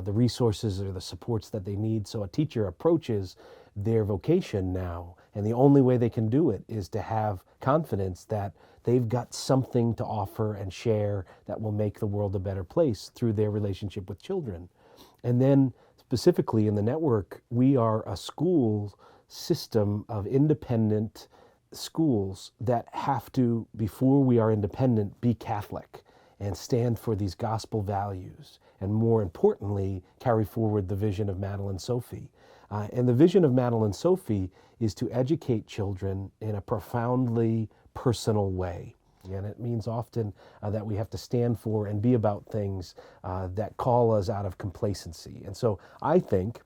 the resources or the supports that they need. So a teacher approaches their vocation now, and the only way they can do it is to have confidence that they've got something to offer and share that will make the world a better place through their relationship with children. And then specifically in the network, we are a school system of independent schools that have to, before we are independent, be Catholic and stand for these gospel values, and more importantly, carry forward the vision of Madeline Sophie. And the vision of Madeline Sophie is to educate children in a profoundly personal way. And it means often that we have to stand for and be about things that call us out of complacency. And so I think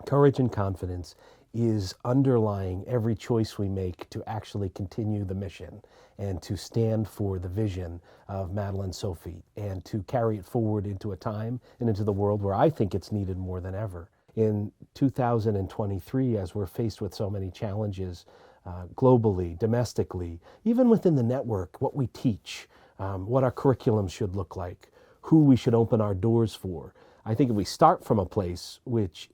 courage and confidence is underlying every choice we make to actually continue the mission and to stand for the vision of Madeline Sophie and to carry it forward into a time and into the world where I think it's needed more than ever. In 2023, as we're faced with so many challenges globally, domestically, even within the network, what we teach, what our curriculum should look like, who we should open our doors for. I think if we start from a place which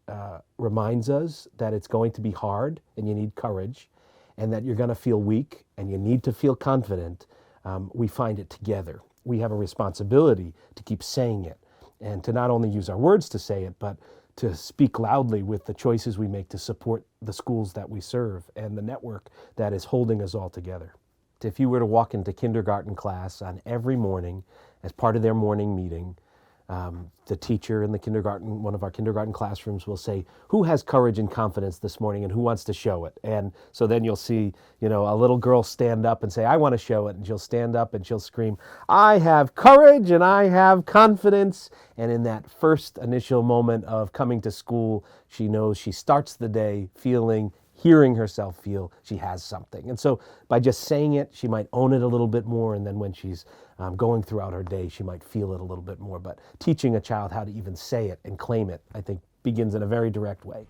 reminds us that it's going to be hard and you need courage, and that you're going to feel weak and you need to feel confident, we find it together. We have a responsibility to keep saying it and to not only use our words to say it, but to speak loudly with the choices we make to support the schools that we serve and the network that is holding us all together. If you were to walk into kindergarten class on every morning as part of their morning meeting, the teacher in the kindergarten, one of our kindergarten classrooms will say, who has courage and confidence this morning and who wants to show it? And so then you'll see, a little girl stand up and say, I want to show it. And she'll stand up and she'll scream, I have courage and I have confidence. And in that first initial moment of coming to school, she knows she starts the day hearing herself feel she has something. And so by just saying it, she might own it a little bit more. And then when she's going throughout her day, she might feel it a little bit more. But teaching a child how to even say it and claim it, I think, begins in a very direct way.